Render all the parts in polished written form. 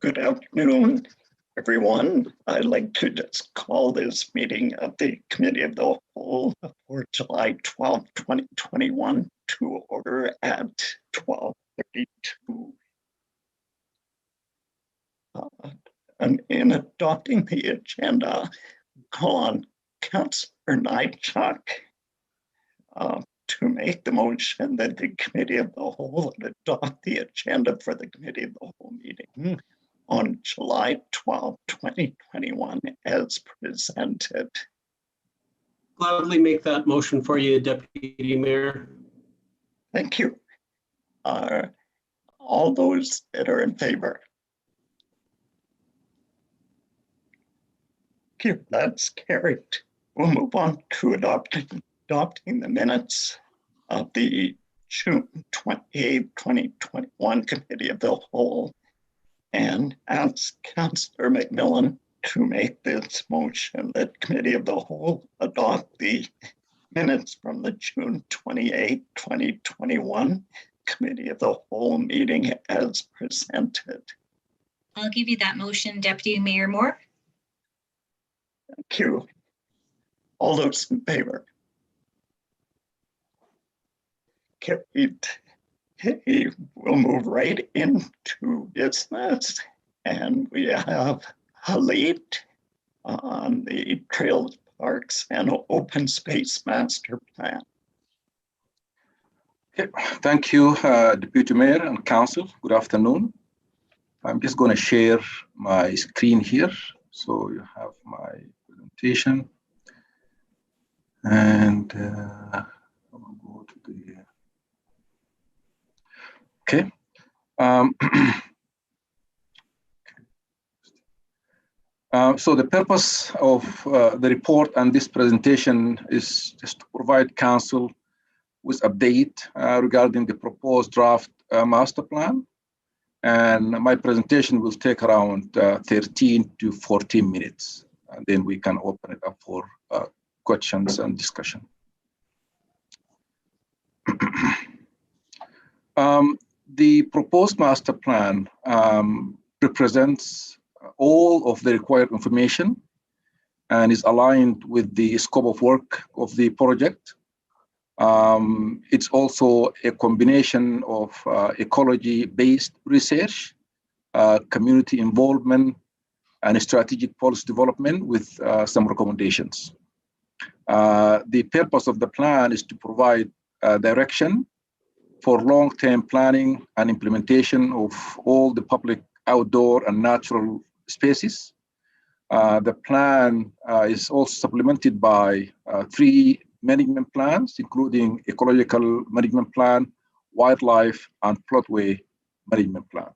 Good afternoon, everyone. I'd like to just call this meeting of the Committee of the Whole for July 12, 2021 to order at 12:32. And in adopting the agenda, call on Councillor Nychuk to make the motion that the Committee of the Whole adopt the agenda for the Committee of the Whole meeting on July 12, 2021 as presented. Gladly make that motion for you, Deputy Mayor. Thank you. All those that are in favor? Thank you, that's carried. We'll move on to adopting the minutes of the June 28, 2021 Committee of the Whole, and ask Councillor McMillan to make this motion that Committee of the Whole adopt the minutes from the June 28, 2021 Committee of the Whole meeting as presented. I'll give you that motion, Deputy Mayor Moore. Thank you. All those in favor? Carried. Okay, we'll move right into business, and we have Khalid on the Trails, Parks, and Open Space Master Plan. Okay. Thank you, Deputy Mayor and Council. Good afternoon. I'm just going to share my screen here, so you have my presentation. And I'll go to the. Okay. So the purpose of the report and this presentation is just to provide Council with update regarding the proposed draft master plan. And my presentation will take around 13 to 14 minutes. And then we can open it up for questions and discussion. The proposed master plan represents all of the required information and is aligned with the scope of work of the project. It's also a combination of ecology-based research, community involvement, and strategic policy development with some recommendations. The purpose of the plan is to provide direction for long-term planning and implementation of all the public outdoor and natural spaces. The plan is also supplemented by 3 management plans, including ecological management plan, wildlife, and floodway management plan.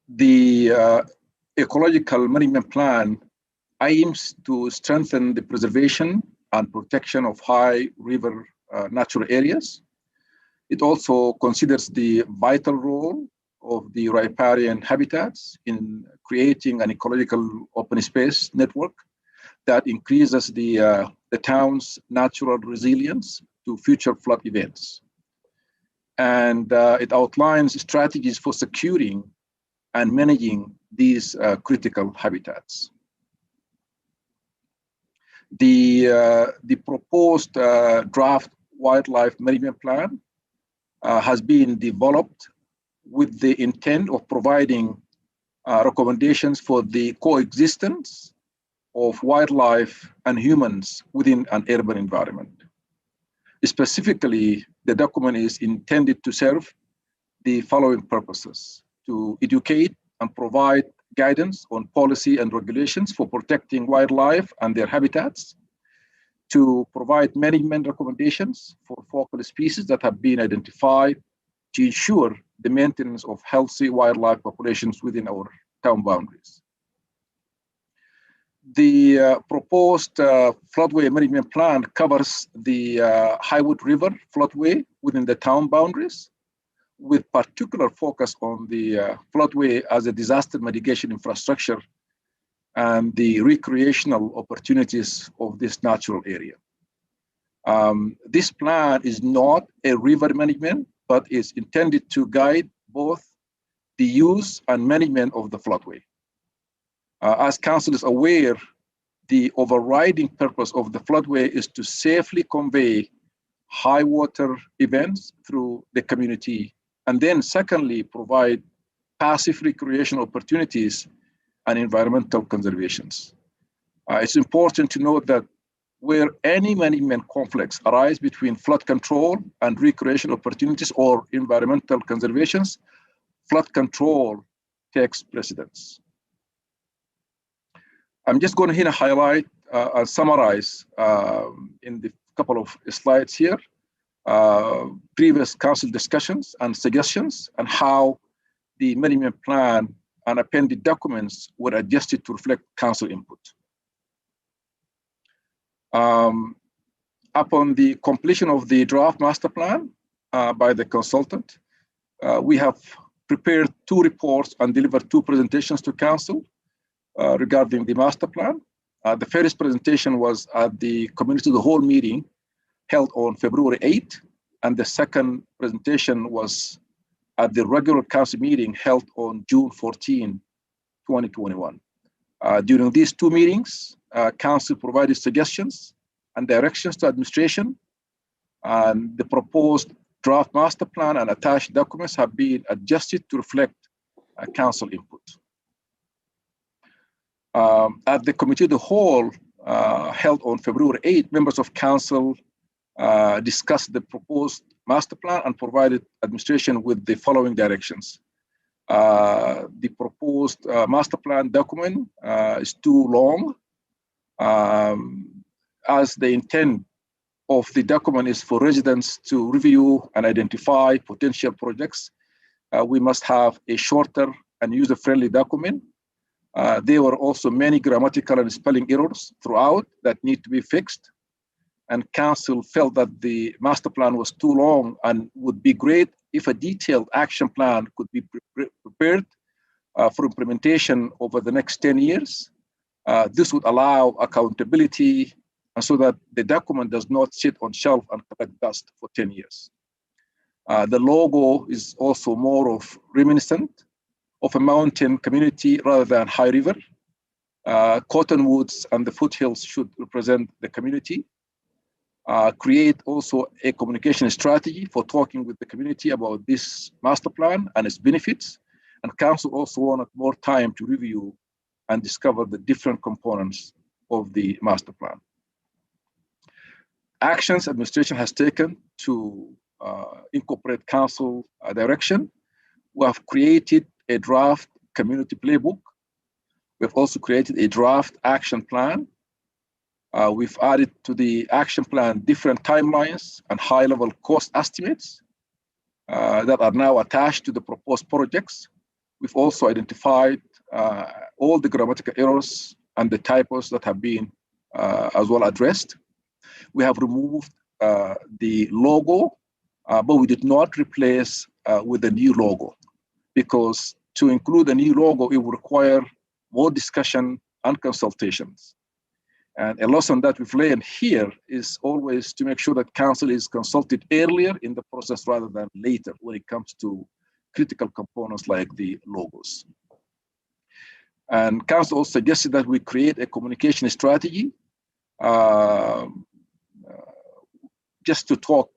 The ecological management plan aims to strengthen the preservation and protection of high river natural areas. It also considers the vital role of the riparian habitats in creating an ecological open space network that increases the town's natural resilience to future flood events. And it outlines strategies for securing and managing these critical habitats. The proposed draft wildlife management plan has been developed with the intent of providing recommendations for the coexistence of wildlife and humans within an urban environment. Specifically, the document is intended to serve the following purposes: to educate and provide guidance on policy and regulations for protecting wildlife and their habitats, to provide management recommendations for focal species that have been identified to ensure the maintenance of healthy wildlife populations within our town boundaries. The proposed floodway management plan covers the Highwood River floodway within the town boundaries, with particular focus on the floodway as a disaster mitigation infrastructure and the recreational opportunities of this natural area. This plan is not a river management, but is intended to guide both the use and management of the floodway. As Council is aware, the overriding purpose of the floodway is to safely convey high water events through the community, and then secondly, provide passive recreation opportunities and environmental conservations. It's important to note that where any management conflicts arise between flood control and recreation opportunities or environmental conservations, flood control takes precedence. I'm just going to here highlight and summarize in the couple of slides here, previous council discussions and suggestions and how the management plan and appended documents were adjusted to reflect council input. Upon the completion of the draft master plan by the consultant, we have prepared 2 reports and delivered 2 presentations to council regarding the master plan. The first presentation was at the community of the whole meeting held on February 8, and the second presentation was at the regular council meeting held on June 14, 2021. During these 2 meetings, council provided suggestions and directions to administration, and the proposed draft master plan and attached documents have been adjusted to reflect council input. At the committee of the whole held on February 8, members of council discussed the proposed master plan and provided administration with the following directions. The proposed master plan document is too long, as the intent of the document is for residents to review and identify potential projects. We must have a shorter and user-friendly document. There were also many grammatical and spelling errors throughout that need to be fixed. And council felt that the master plan was too long and would be great if a detailed action plan could be prepared for implementation over the next 10 years. This would allow accountability and so that the document does not sit on shelf and collect dust for 10 years. The logo is also more of reminiscent of a mountain community rather than high river. Cottonwoods and the foothills should represent the community. Create also a communication strategy for talking with the community about this master plan and its benefits. And council also wanted more time to review and discover the different components of the master plan. Actions administration has taken to incorporate council direction. We have created a draft community playbook. We've also created a draft action plan. We've added to the action plan different timelines and high-level cost estimates that are now attached to the proposed projects. We've also identified all the grammatical errors and the typos that have been as well addressed. We have removed the logo, but we did not replace with a new logo, because to include a new logo, it will require more discussion and consultations. And a lesson that we've learned here is always to make sure that council is consulted earlier in the process rather than later when it comes to critical components like the logos. And council also suggested that we create a communication strategy just to talk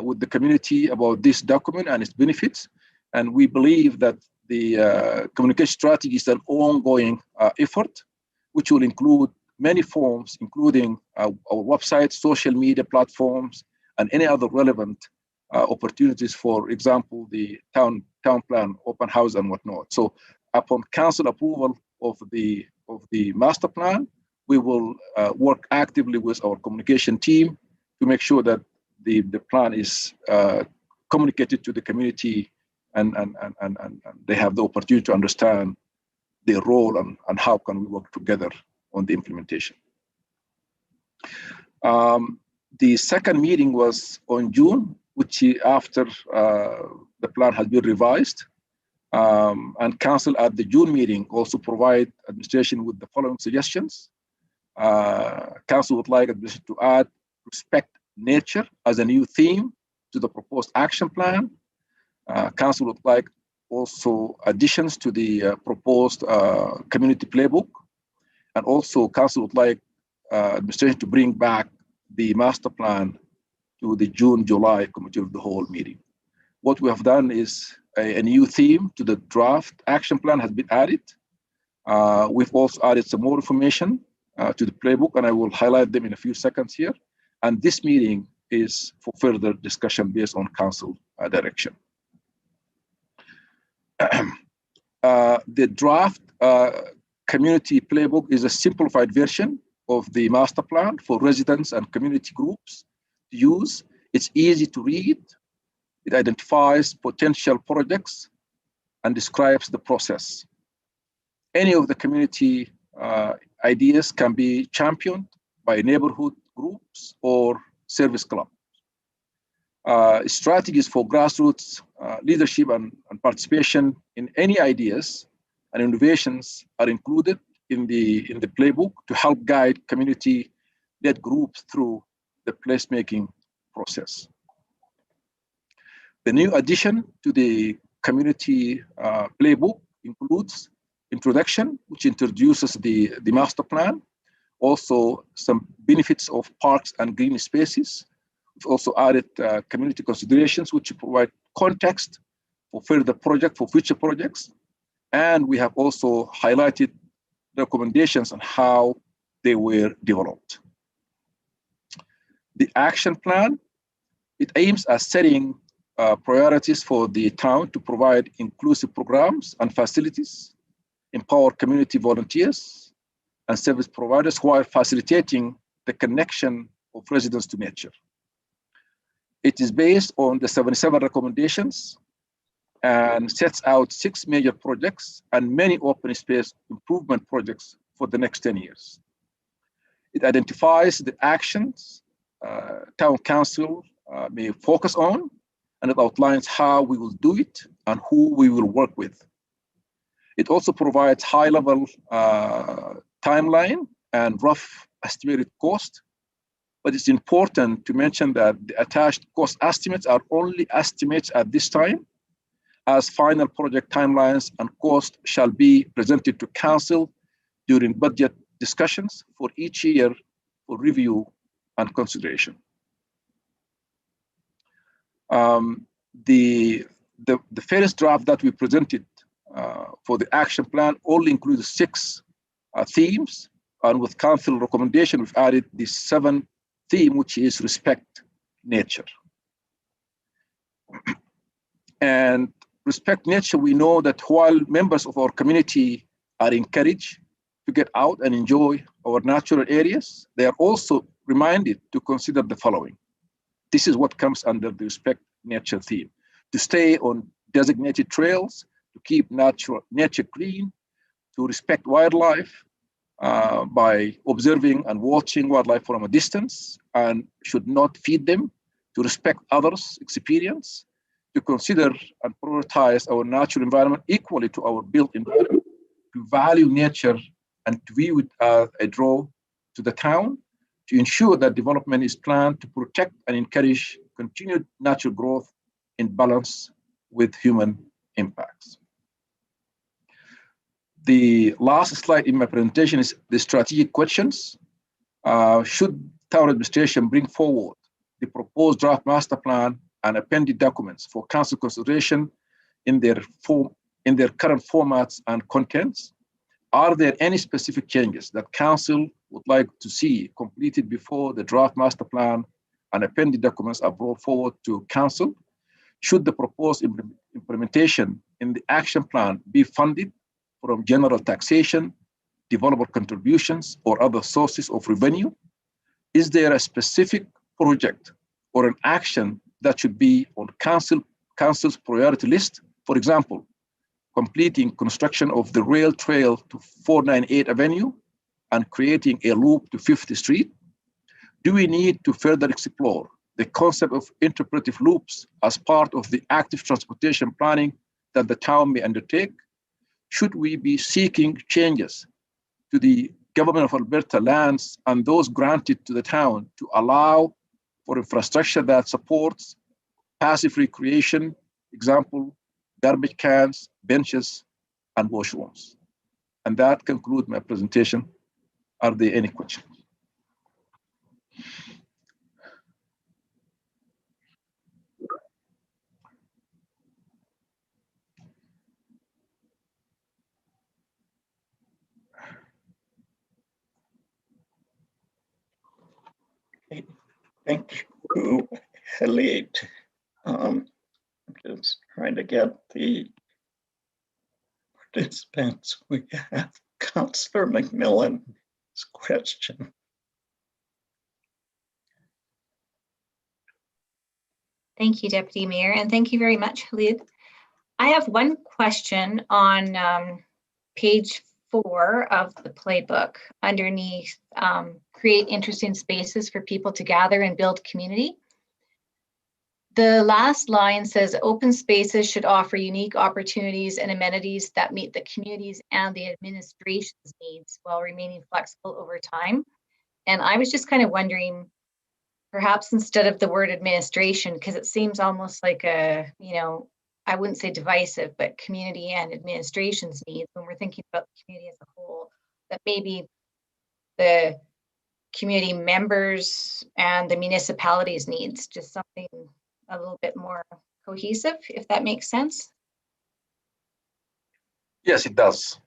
with the community about this document and its benefits. And we believe that the communication strategy is an ongoing effort, which will include many forms, including our website, social media platforms, and any other relevant opportunities, for example, the town plan, open house, and whatnot. So upon council approval of the master plan, we will work actively with our communication team to make sure that the plan is communicated to the community and they have the opportunity to understand their role and how can we work together on the implementation. The second meeting was on June, which after the plan has been revised, and council at the June meeting also provide administration with the following suggestions. Council would like administration to add respect nature as a new theme to the proposed action plan. Council would like also additions to the proposed community playbook. And also council would like administration to bring back the master plan to the June-July committee of the whole meeting. What we have done is a new theme to the draft action plan has been added. We've also added some more information to the playbook, and I will highlight them in a few seconds here. And this meeting is for further discussion based on council direction. The draft community playbook is a simplified version of the master plan for residents and community groups to use. It's easy to read. It identifies potential projects and describes the process. Any of the community ideas can be championed by neighborhood groups or service clubs. Strategies for grassroots leadership and participation in any ideas and innovations are included in the playbook to help guide community-led groups through the placemaking process. The new addition to the community playbook includes introduction, which introduces the master plan, also some benefits of parks and green spaces. We've also added community considerations, which provide context for further for future projects. And we have also highlighted recommendations on how they were developed. The action plan, it aims at setting priorities for the town to provide inclusive programs and facilities, empower community volunteers and service providers while facilitating the connection of residents to nature. It is based on the 77 recommendations and sets out 6 major projects and many open space improvement projects for the next 10 years. It identifies the actions town council may focus on, and it outlines how we will do it and who we will work with. It also provides high-level timeline and rough estimated cost, but it's important to mention that the attached cost estimates are only estimates at this time, as final project timelines and cost shall be presented to council during budget discussions for each year for review and consideration. The first draft that we presented for the action plan only includes 6 themes, and with council recommendation, we've added the 7th theme, which is respect nature. And respect nature, we know that while members of our community are encouraged to get out and enjoy our natural areas, they are also reminded to consider the following. This is what comes under the respect nature theme: to stay on designated trails, to keep nature clean, to respect wildlife by observing and watching wildlife from a distance and should not feed them, to respect others' experience, to consider and prioritize our natural environment equally to our built environment, to value nature and to view it as a draw to the town, to ensure that development is planned to protect and encourage continued natural growth in balance with human impacts. The last slide in my presentation is the strategic questions. Should town administration bring forward the proposed draft master plan and appended documents for council consideration in their current formats and contents? Are there any specific changes that council would like to see completed before the draft master plan and appended documents are brought forward to council? Should the proposed implementation in the action plan be funded from general taxation, developer contributions, or other sources of revenue? Is there a specific project or an action that should be on council's priority list? For example, completing construction of the rail trail to 498 Avenue and creating a loop to 50th Street? Do we need to further explore the concept of interpretive loops as part of the active transportation planning that the town may undertake? Should we be seeking changes to the government of Alberta lands and those granted to the town to allow for infrastructure that supports passive recreation, example, garbage cans, benches, and washrooms. And that concludes my presentation. Are there any questions? Thank you, Khalid. I'm just trying to get the participants. We have Councillor McMillan's question. Thank you, Deputy Mayor, and thank you very much, Khalid. I have one question on page 4 of the playbook underneath create interesting spaces for people to gather and build community. The last line says open spaces should offer unique opportunities and amenities that meet the community's and the administration's needs while remaining flexible over time. And I was just kind of wondering, perhaps instead of the word administration, because it seems almost like a, I wouldn't say divisive, but community and administration's needs when we're thinking about the community as a whole, that maybe the community members and the municipalities needs, just something a little bit more cohesive, if that makes sense. Yes, it does.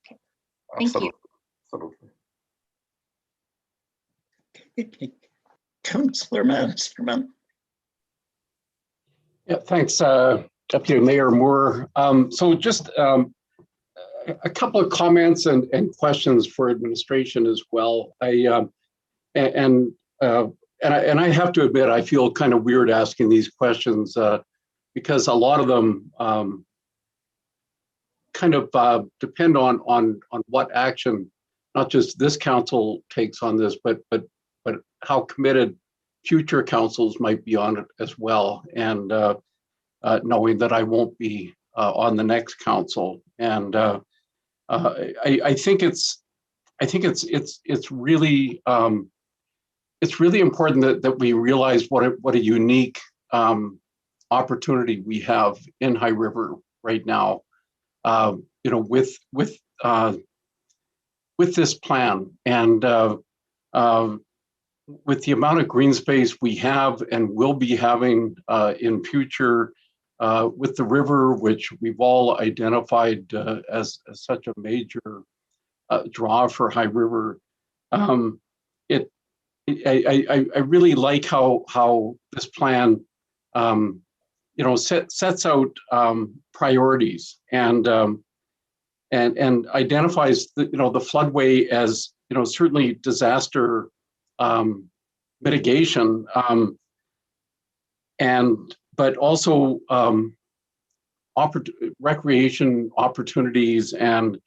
Okay. Thank you. Absolutely. Councillor Masterman. Yeah, thanks, Deputy Mayor Moore. So just a couple of comments and questions for administration as well. I have to admit, I feel kind of weird asking these questions because a lot of them kind of depend on what action, not just this council takes on this, but how committed future councils might be on it as well. And knowing that I won't be on the next council, and I think it's really important that we realize what a unique opportunity we have in High River right now. With this plan and with the amount of green space we have and will be having in future, with the river, which we've all identified as such a major draw for High River. I really like how this plan, sets out priorities and identifies the floodway as certainly disaster mitigation, but also recreation opportunities and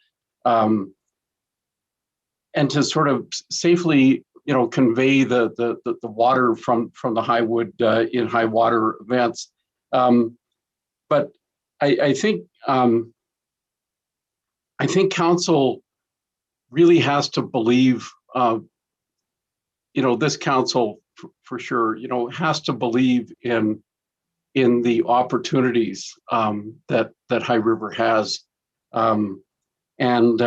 to sort of safely convey the water from the high wood in high water events. But I think council really has to believe, this council for sure, has to believe in the opportunities that High River has, and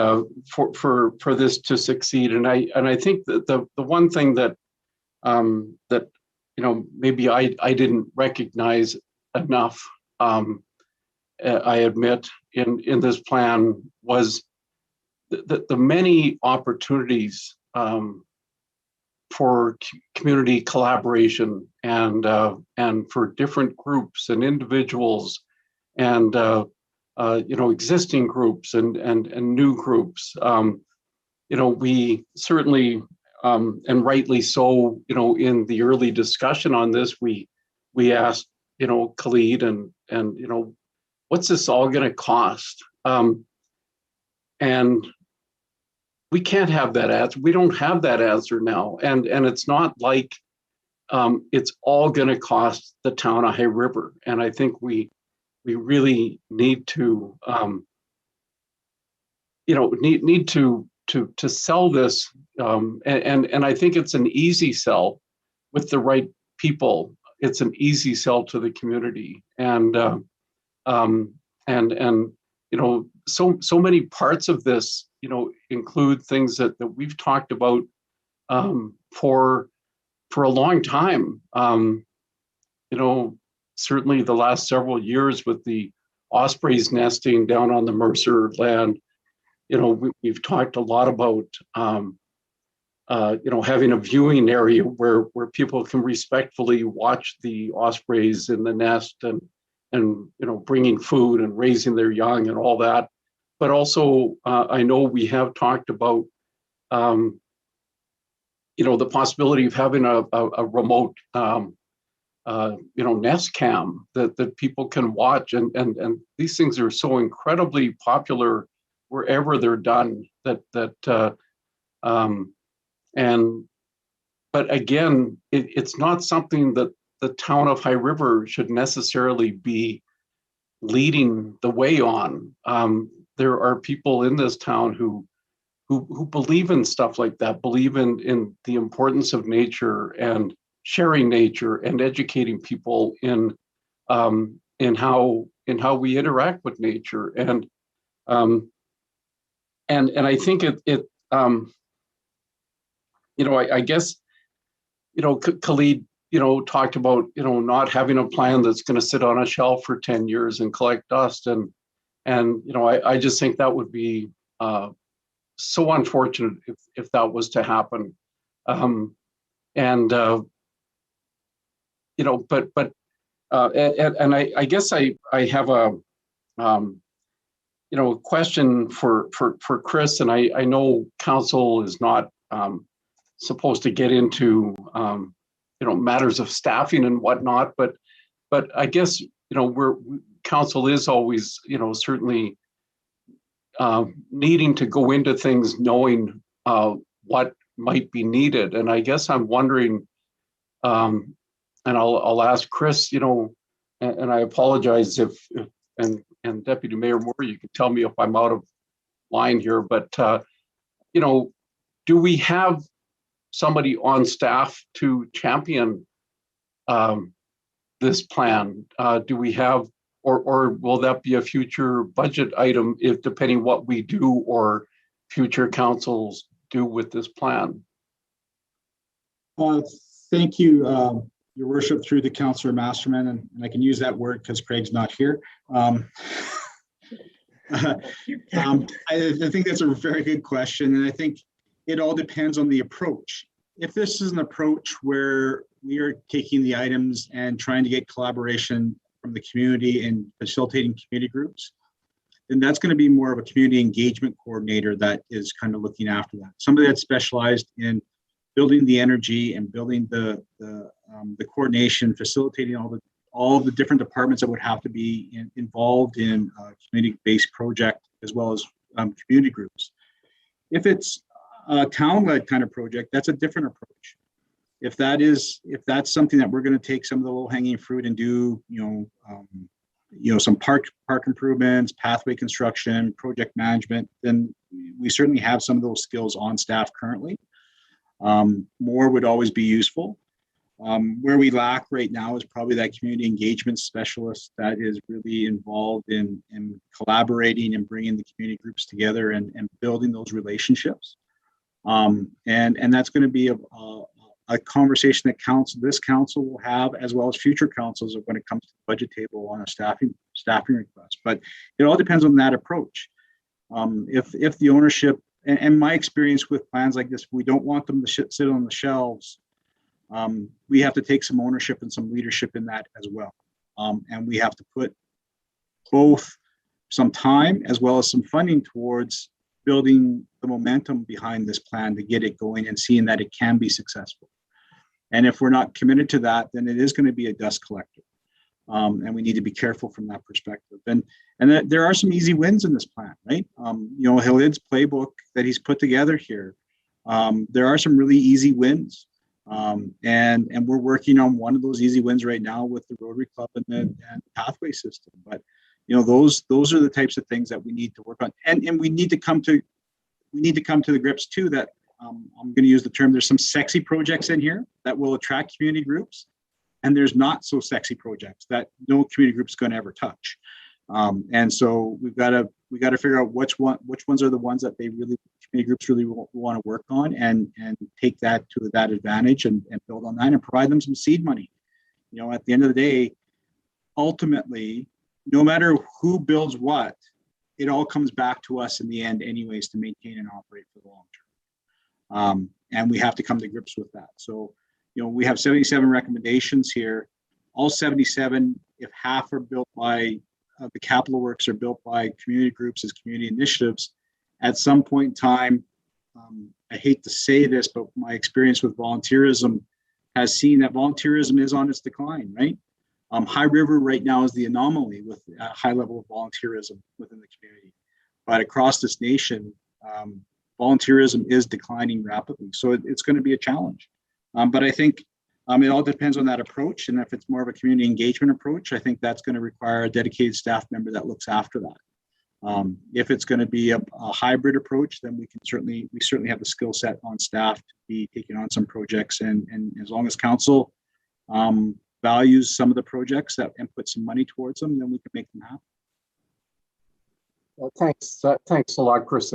for this to succeed. And I think that the one thing that maybe I didn't recognize enough, I admit, in this plan was the many opportunities for community collaboration and for different groups and individuals and existing groups and new groups. We certainly and rightly so, in the early discussion on this, we asked Khalid and what's this all going to cost? And we can't have that answer. We don't have that answer now. And it's not like it's all going to cost the town of High River. And I think we really need to, need to sell this. And I think it's an easy sell with the right people. It's an easy sell to the community. And and so many parts of this include things that we've talked about for a long time. Certainly the last several years with the ospreys nesting down on the Mercer land, we've talked a lot about having a viewing area where people can respectfully watch the ospreys in the nest and bringing food and raising their young and all that. But also, I know we have talked about the possibility of having a remote nest cam that people can watch, and these things are so incredibly popular wherever they're done but again, it's not something that the town of High River should necessarily be leading the way on. There are people in this town who believe in stuff like that, believe in the importance of nature and sharing nature and educating people in how we interact with nature. And I think I guess, Khalid, talked about, not having a plan that's going to sit on a shelf for 10 years and collect dust. And I just think that would be so unfortunate if that was to happen. And I guess I have a question for Chris, and I know council is not supposed to get into matters of staffing and whatnot, but I guess council is always certainly needing to go into things knowing what might be needed. And I guess I'm wondering, and I'll ask Chris, and I apologize if Deputy Mayor Moore, you can tell me if I'm out of line here, but do we have somebody on staff to champion this plan? Do we have, or will that be a future budget item if depending what we do or future councils do with this plan? Thank you, Your Worship, through the Councillor Masterman, and I can use that word because Craig's not here. I think that's a very good question, and I think it all depends on the approach. If this is an approach where we are taking the items and trying to get collaboration from the community and facilitating community groups, then that's going to be more of a community engagement coordinator that is kind of looking after that. Somebody that's specialized in building the energy and building the coordination, facilitating all the different departments that would have to be involved in a community-based project, as well as community groups. If it's a town-led kind of project, that's a different approach. If that's something that we're going to take some of the low-hanging fruit and do, some park improvements, pathway construction, project management, then we certainly have some of those skills on staff currently. More would always be useful. Where we lack right now is probably that community engagement specialist that is really involved in collaborating and bringing the community groups together and building those relationships. And that's going to be a conversation that this council will have, as well as future councils, when it comes to the budget table on a staffing request. But it all depends on that approach. If the ownership, and my experience with plans like this, we don't want them to sit on the shelves. We have to take some ownership and some leadership in that as well. And we have to put both some time as well as some funding towards building the momentum behind this plan to get it going and seeing that it can be successful. And if we're not committed to that, then it is going to be a dust collector. And we need to be careful from that perspective. And there are some easy wins in this plan, right? Khalid's playbook that he's put together here, there are some really easy wins. And we're working on one of those easy wins right now with the Rotary Club and the pathway system. But those are the types of things that we need to work on, and we need to come to the grips too that I'm going to use the term. There's some sexy projects in here that will attract community groups, and there's not so sexy projects that no community group is going to ever touch. And so we got to figure out which ones are the ones that community groups really want to work on, and take that to that advantage and build on that and provide them some seed money. You know, at the end of the day, ultimately, no matter who builds what, it all comes back to us in the end anyways to maintain and operate for the long term. And we have to come to grips with that. So, you know, we have 77 recommendations here. All 77, if half are built by the capital works are built by community groups as community initiatives, at some point in time, I hate to say this, but my experience with volunteerism has seen that volunteerism is on its decline, right? High River right now is the anomaly with a high level of volunteerism within the community. But across this nation, volunteerism is declining rapidly. So it's going to be a challenge. But I think it all depends on that approach. And if it's more of a community engagement approach, I think that's going to require a dedicated staff member that looks after that. If it's going to be a hybrid approach, then we certainly have the skill set on staff to be taking on some projects. And as long as council values some of the projects and put some money towards them, then we can make them happen. Well, thanks a lot, Chris.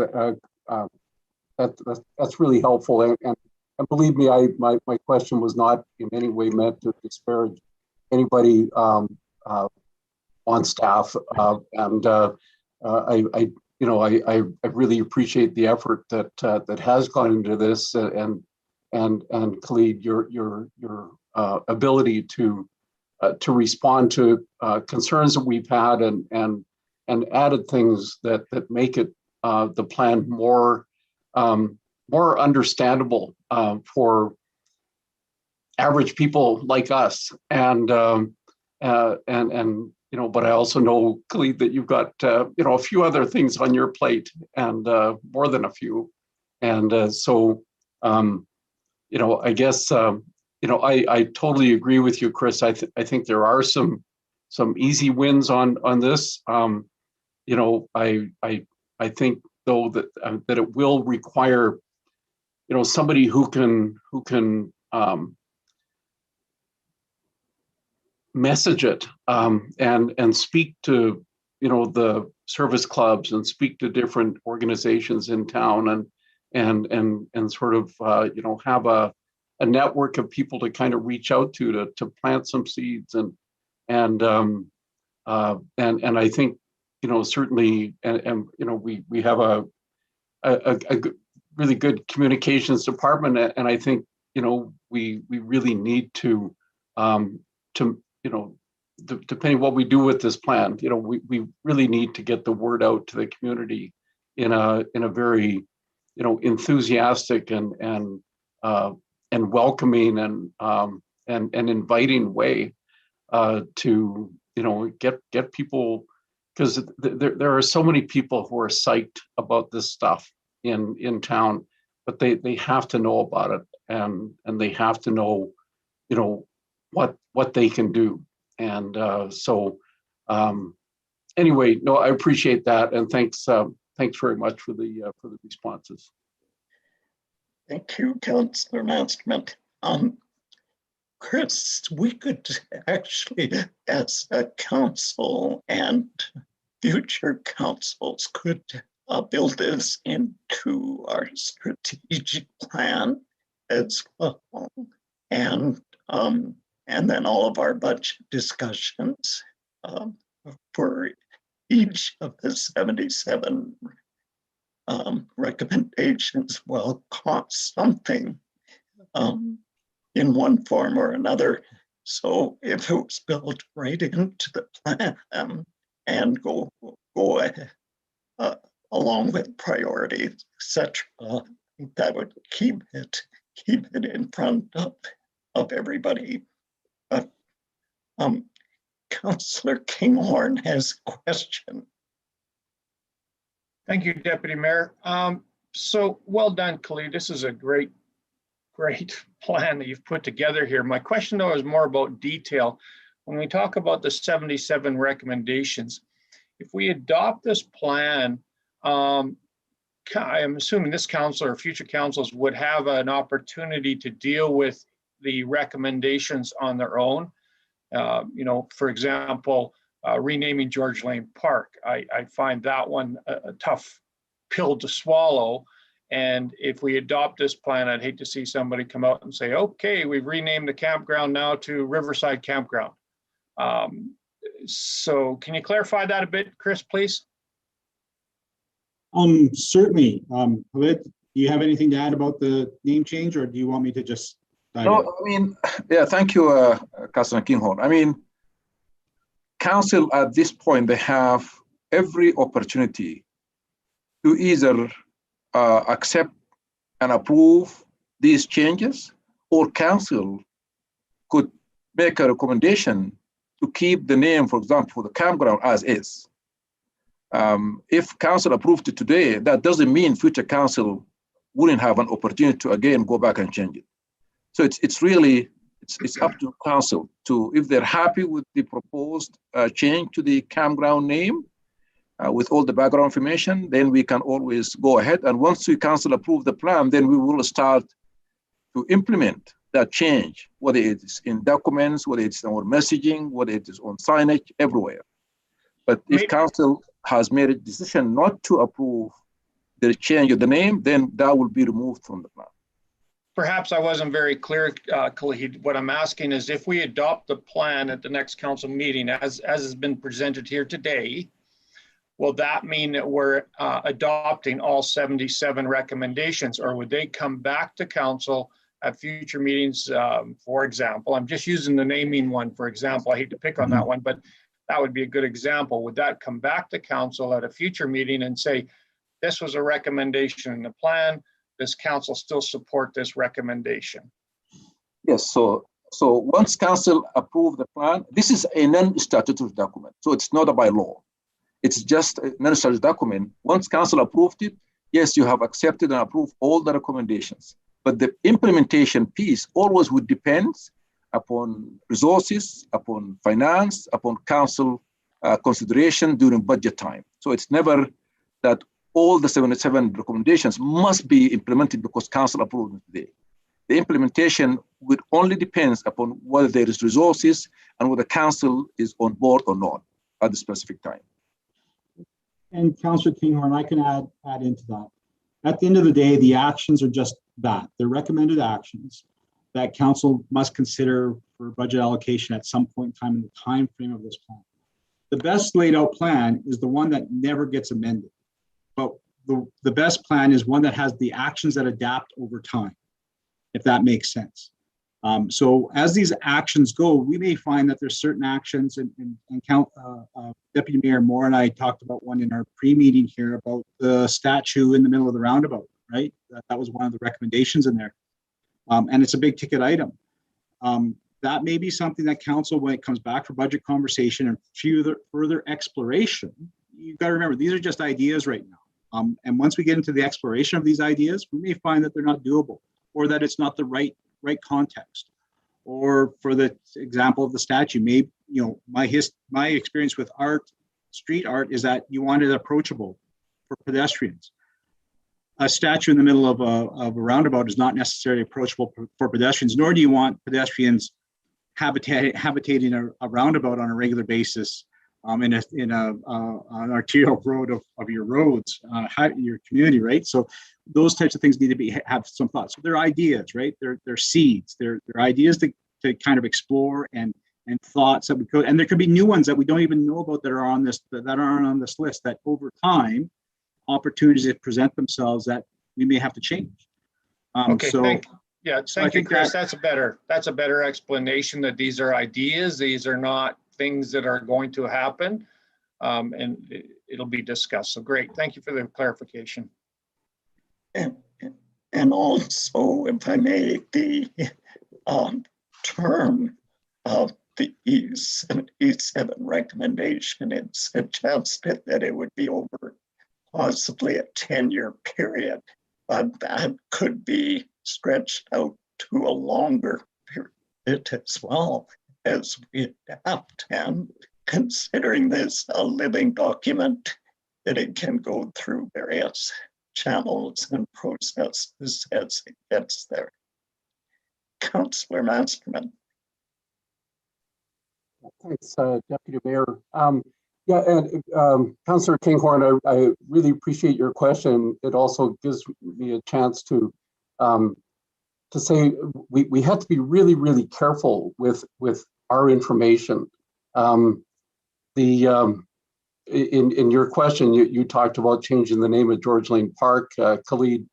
That's really helpful. And believe me, my question was not in any way meant to disparage anybody on staff. I really appreciate the effort that has gone into this, and Khalid, your ability to respond to concerns that we've had, and added things that make it the plan more understandable for average people like us, and you know, but I also know, Khalid, that you've got you know, a few other things on your plate, and more than a few, and so you know, I guess you know, I totally agree with you, Chris. I think there are some easy wins on this. You know, I think though that it will require, you know, somebody who can message it and speak to, you know, the service clubs and speak to different organizations in town, and sort of you know, have a network of people to kind of reach out to plant some seeds, and I think, you know, certainly, and you know, we have a really good communications department, and I think, you know, we really need to you know, depending what we do with this plan, you know, we really need to get the word out to the community in a very, you know, enthusiastic and welcoming and inviting way to, you know, get people, because there are so many people who are psyched about this stuff in town, but they have to know about it, and they have to know, you know, what they can do. And so anyway, no, I appreciate that, and thanks very much for the responses. Thank you, Councillor Masterman. Chris, we could actually, as a council and future councils, could build this into our strategic plan as well, and then all of our budget discussions for each of the 77 recommendations will cost something in one form or another. So if it was built right into the plan and go along with priorities, etc., that would keep it in front of everybody. Councillor Kinghorn has a question. Thank you, Deputy Mayor. So well done, Khalid. This is a great plan that you've put together here. My question, though, is more about detail. When we talk about the 77 recommendations, if we adopt this plan, I'm assuming this council or future councils would have an opportunity to deal with the recommendations on their own. You know, for example, renaming George Lane Park. I find that one a tough pill to swallow. And if we adopt this plan, I'd hate to see somebody come out and say, okay, we've renamed the campground now to Riverside Campground. So can you clarify that a bit, Chris, please? Certainly. Khalid, do you have anything to add about the name change, or do you want me to just dive in? No, I mean, yeah, thank you, Councilor Kinghorn. I mean, council at this point, they have every opportunity to either accept and approve these changes, or council could make a recommendation to keep the name, for example, for the campground as is. If council approved it today, that doesn't mean future council wouldn't have an opportunity to again go back and change it. So it's really up to council to, if they're happy with the proposed change to the campground name, with all the background information, then we can always go ahead. And once we council approve the plan, then we will start to implement that change, whether it's in documents, whether it's in our messaging, whether it is on signage, everywhere. But if council has made a decision not to approve the change of the name, then that will be removed from the plan. Perhaps I wasn't very clear, Khalid. What I'm asking is, if we adopt the plan at the next council meeting, as has been presented here today, will that mean that we're adopting all 77 recommendations, or would they come back to council at future meetings? For example, I'm just using the naming one, for example. I hate to pick on that one, but that would be a good example. Would that come back to council at a future meeting and say, this was a recommendation in the plan, does council still support this recommendation? Yes, so once council approve the plan, this is a non-statutory document, so it's not a bylaw. It's just a non-statutory document. Once council approved it, yes, you have accepted and approved all the recommendations. But the implementation piece always would depend upon resources, upon finance, upon council consideration during budget time. So it's never that all the 77 recommendations must be implemented because council approved it today. The implementation would only depend upon whether there is resources and whether council is on board or not at the specific time. And Councillor Kinghorn, I can add into that. At the end of the day, the actions are just that. They're recommended actions that council must consider for budget allocation at some point in time in the time frame of this plan. The best laid out plan is the one that never gets amended. But the best plan is one that has the actions that adapt over time, if that makes sense. So as these actions go, we may find that there's certain actions, and Deputy Mayor Moore and I talked about one in our pre-meeting here about the statue in the middle of the roundabout, right? That was one of the recommendations in there. And it's a big ticket item. That may be something that council, when it comes back for budget conversation and further exploration, you've got to remember, these are just ideas right now. And once we get into the exploration of these ideas, we may find that they're not doable, or that it's not the right context. Or for the example of the statue, maybe, my experience with street art is that you want it approachable for pedestrians. A statue in the middle of a roundabout is not necessarily approachable for pedestrians, nor do you want pedestrians habitating a roundabout on a regular basis in an arterial road of your roads, your community, right? So those types of things need to have some thoughts. So they're ideas, right? They're seeds. They're ideas to kind of explore and thoughts that we could, and there could be new ones that we don't even know about that aren't on this list, that over time, opportunities that present themselves that we may have to change. Okay, thank you, Chris. That's a better explanation, that these are ideas. These are not things that are going to happen, and it'll be discussed. So great. Thank you for the clarification. And also, if I may, the term of the E7 recommendation, it suggested that it would be over possibly a 10-year period, but that could be stretched out to a longer period as well as we adapt. And considering this a living document, that it can go through various channels and processes as it gets there. Councillor Masterman. Thanks, Deputy Mayor. Yeah, and Councillor Kinghorn, I really appreciate your question. It also gives me a chance to say we have to be really, really careful with our information. In your question, you talked about changing the name of George Lane Park. Khalid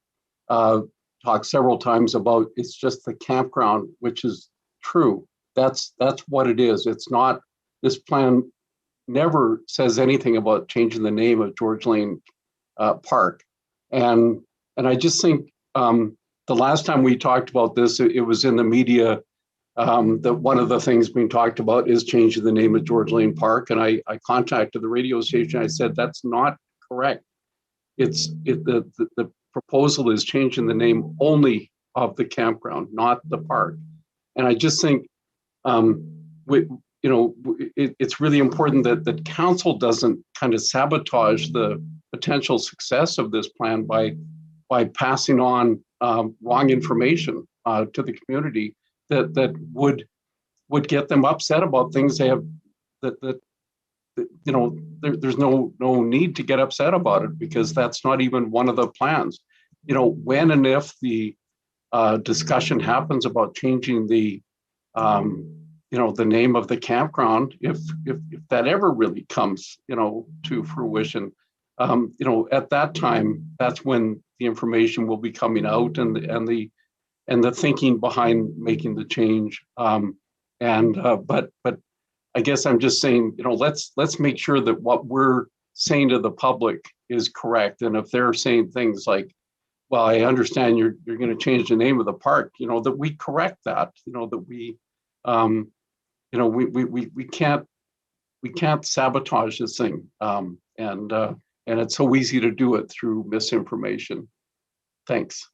talked several times about it's just the campground, which is true. That's what it is. It's not, this plan never says anything about changing the name of George Lane Park. And I just think the last time we talked about this, it was in the media that one of the things being talked about is changing the name of George Lane Park. And I contacted the radio station. I said, that's not correct. The proposal is changing the name only of the campground, not the park. And I just think, it's really important that council doesn't kind of sabotage the potential success of this plan by passing on wrong information to the community that would get them upset about things they have there's no need to get upset about it, because that's not even one of the plans. When and if the discussion happens about changing the the name of the campground, if that ever really comes to fruition, at that time, that's when the information will be coming out and the thinking behind making the change. But I guess I'm just saying, let's make sure that what we're saying to the public is correct. And if they're saying things like, well, I understand you're going to change the name of the park, that we correct that, that we can't sabotage this thing. And it's so easy to do it through misinformation. Thanks.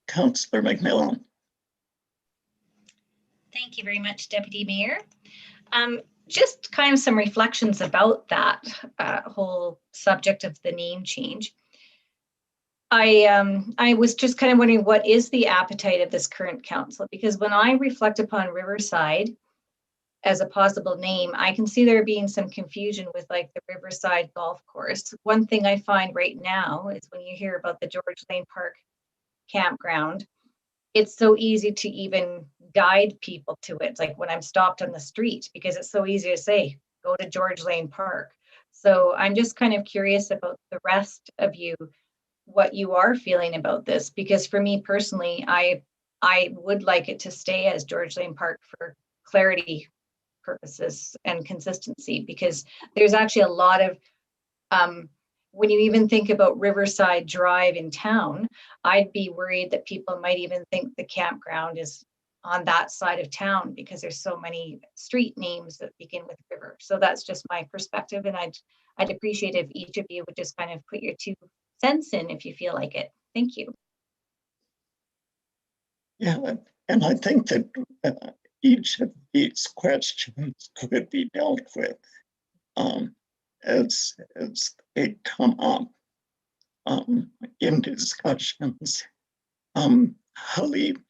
Councillor McMillan. Thank you very much, Deputy Mayor. Just kind of some reflections about that whole subject of the name change. I was just kind of wondering, what is the appetite of this current council? Because when I reflect upon Riverside as a possible name, I can see there being some confusion with like the Riverside Golf Course. One thing I find right now is when you hear about the George Lane Park campground, it's so easy to even guide people to it. It's like when I'm stopped on the street, because it's so easy to say, go to George Lane Park. So I'm just kind of curious about the rest of you, what you are feeling about this, because for me personally, I would like it to stay as George Lane Park for clarity purposes and consistency, because there's actually a lot of when you even think about Riverside Drive in town, I'd be worried that people might even think the campground is on that side of town because there's so many street names that begin with river. So that's just my perspective, and I'd appreciate if each of you would just kind of put your 2 cents in if you feel like it. Thank you. Yeah, and I think that each of these questions could be dealt with as they come up in discussions. Khalid,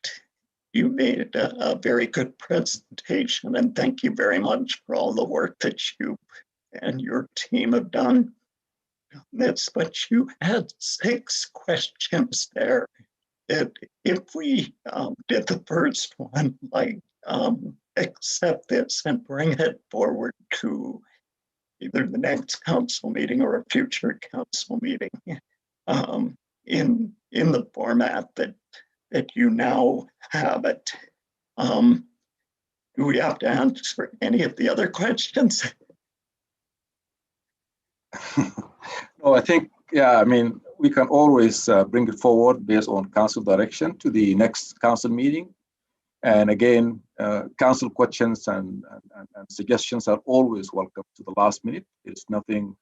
you made a very good presentation, and thank you very much for all the work that you and your team have done. That's what you had 6 questions there. If we did the first one, like accept this and bring it forward to either the next council meeting or a future council meeting in the format that you now have it. Do we have to answer any of the other questions? No, I think, yeah, I mean, we can always bring it forward based on council direction to the next council meeting. And again, council questions and suggestions are always welcome to the last minute. There's nothing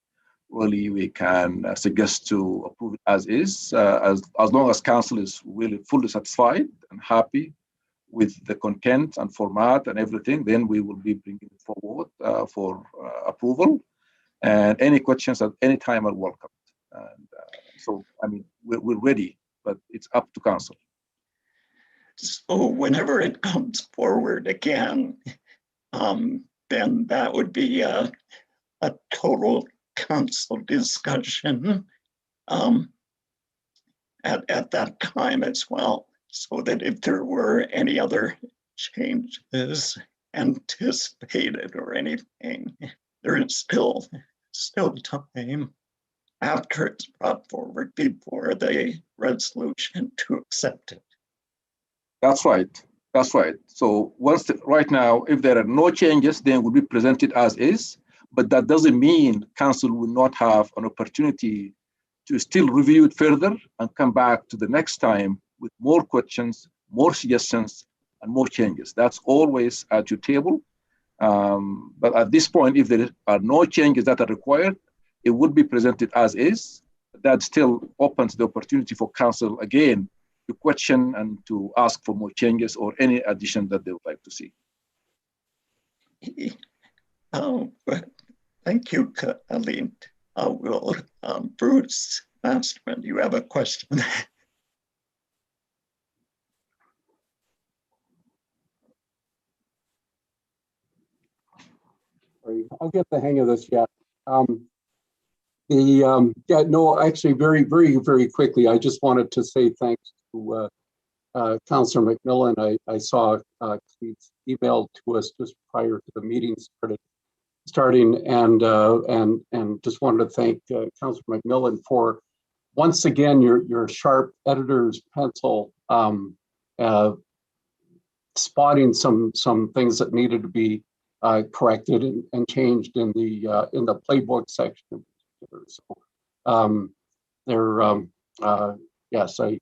really we can suggest to approve it as is, as long as council is really fully satisfied and happy with the content and format and everything, then we will be bringing it forward for approval. And any questions at any time are welcome. And so, I mean, we're ready, but it's up to council. So whenever it comes forward again, then that would be a total council discussion at that time as well, so that if there were any other changes anticipated or anything, there is still time after it's brought forward before the resolution to accept it. That's right. That's right. So right now, if there are no changes, then it will be presented as is. But that doesn't mean council will not have an opportunity to still review it further and come back to the next time with more questions, more suggestions, and more changes. That's always at your table. But at this point, if there are no changes that are required, it would be presented as is. That still opens the opportunity for council again to question and to ask for more changes or any addition that they would like to see. Thank you, Khalid. Bruce Masterman, you have a question? I'll get the hang of this yet. Actually, very quickly, I just wanted to say thanks to Councillor McMillan. I saw Cleve's email to us just prior to the meeting starting, and just wanted to thank Councillor McMillan for once again your sharp editor's pencil, spotting some things that needed to be corrected and changed in the playbook section. So yes, I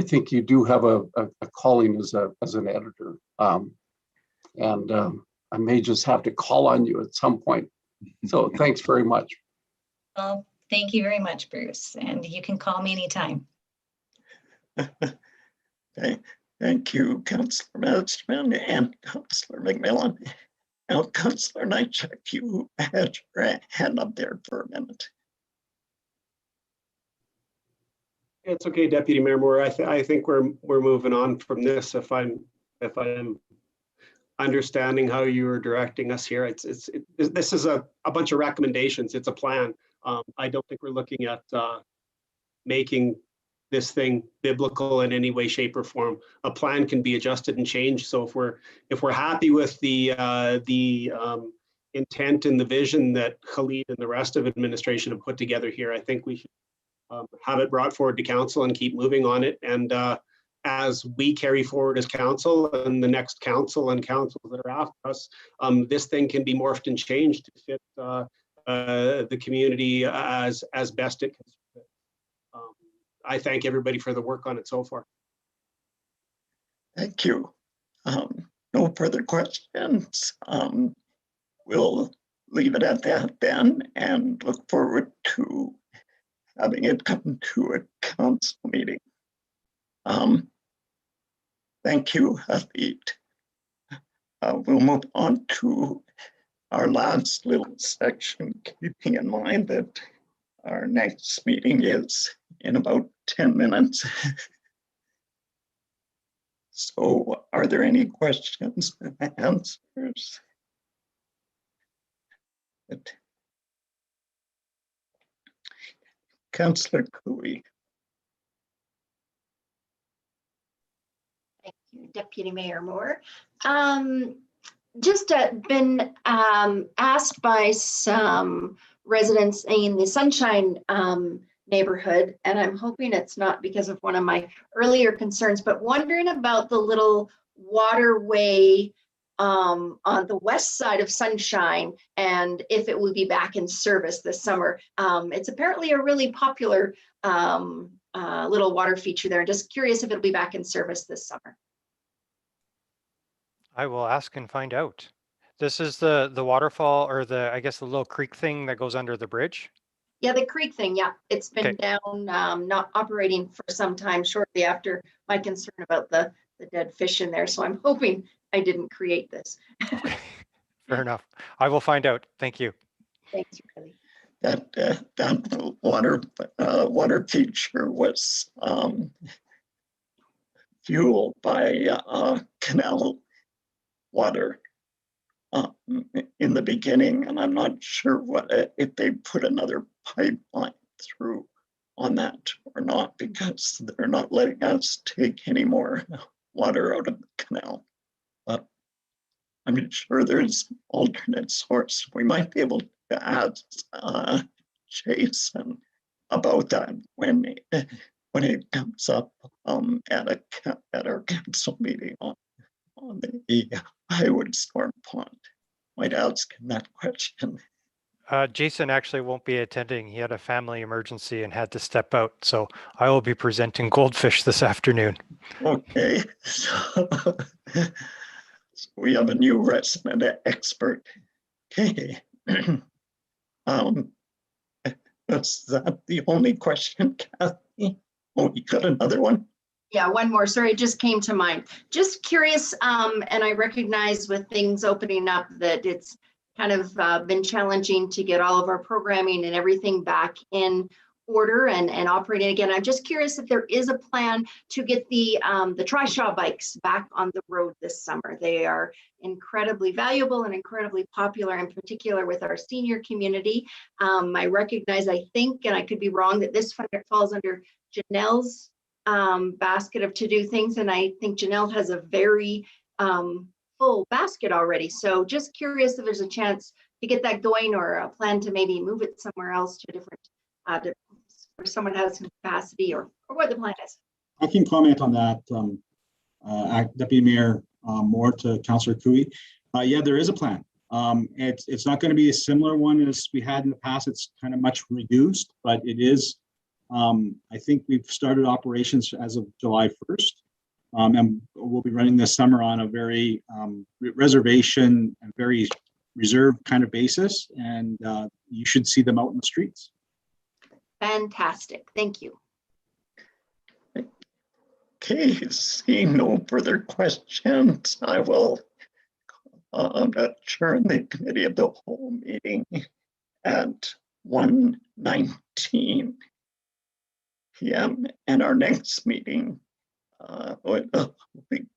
think you do have a calling as an editor, and I may just have to call on you at some point. So thanks very much. Well, thank you very much, Bruce, and you can call me anytime. Thank you, Councillor Masterman and Councillor McMillan. Now, Councillor Nychuk, you had your hand up there for a minute. It's okay, Deputy Mayor Moore. I think we're moving on from this. If I'm understanding how you are directing us here, this is a bunch of recommendations. It's a plan. I don't think we're looking at making this thing biblical in any way, shape, or form. A plan can be adjusted and changed. So if we're happy with the intent and the vision that Khalid and the rest of administration have put together here, I think we should have it brought forward to council and keep moving on it. And as we carry forward as council and the next council and councils that are after us, this thing can be morphed and changed to fit the community as best it can. I thank everybody for the work on it so far. Thank you. No further questions. We'll leave it at that then and look forward to having it come to a council meeting. Thank you, Khalid. We'll move on to our last little section, keeping in mind that our next meeting is in about 10 minutes. So are there any questions and answers? Councillor Cooey. Thank you, Deputy Mayor Moore. Just been asked by some residents in the Sunshine neighborhood, and I'm hoping it's not because of one of my earlier concerns, but wondering about the little waterway on the west side of Sunshine and if it will be back in service this summer. It's apparently a really popular little water feature there. Just curious if it'll be back in service this summer. I will ask and find out. This is the waterfall, or I guess the little creek thing that goes under the bridge? Yeah, the creek thing, yeah. It's been down, not operating for some time shortly after my concern about the dead fish in there. So I'm hoping I didn't create this. Okay, fair enough. I will find out. Thank you. Thanks, really. That water feature was fueled by canal water in the beginning, and I'm not sure if they put another pipeline through on that or not, because they're not letting us take any more water out of the canal. But I'm sure there's alternate source. We might be able to ask Jason about that when it comes up at our council meeting on the Highwood Storm Pond. Might ask him that question. Jason actually won't be attending. He had a family emergency and had to step out. So I will be presenting goldfish this afternoon. Okay, so we have a new resident expert. Okay. That's that the only question, Kathy? Oh, you got another one? Yeah, one more. Sorry, it just came to mind. Just curious, and I recognize with things opening up that it's kind of been challenging to get all of our programming and everything back in order and operating again. I'm just curious if there is a plan to get the Trishaw bikes back on the road this summer. They are incredibly valuable and incredibly popular, in particular with our senior community. I recognize, I think, and I could be wrong, that this falls under Janelle's basket of to-do things, and I think Janelle has a very full basket already. So just curious if there's a chance to get that going, or a plan to maybe move it somewhere else to a different, where someone has some capacity, or what the plan is. I can comment on that, Deputy Mayor Moore to Councillor Cooey. Yeah, there is a plan. It's not going to be a similar one as we had in the past. It's kind of much reduced, but it is. I think we've started operations as of July 1st, and we'll be running this summer on a very reservation and very reserved kind of basis, and you should see them out in the streets. Fantastic. Thank you. Okay, seeing no further questions, I will adjourn the committee of the whole meeting at 1:19 p.m. and our next meeting will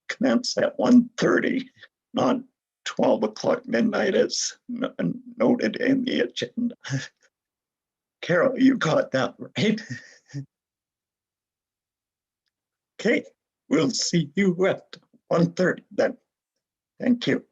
commence at 1:30, not 12 o'clock midnight as noted in the agenda. Carol, you got that right. Okay, we'll see you at 1:30 then. Thank you.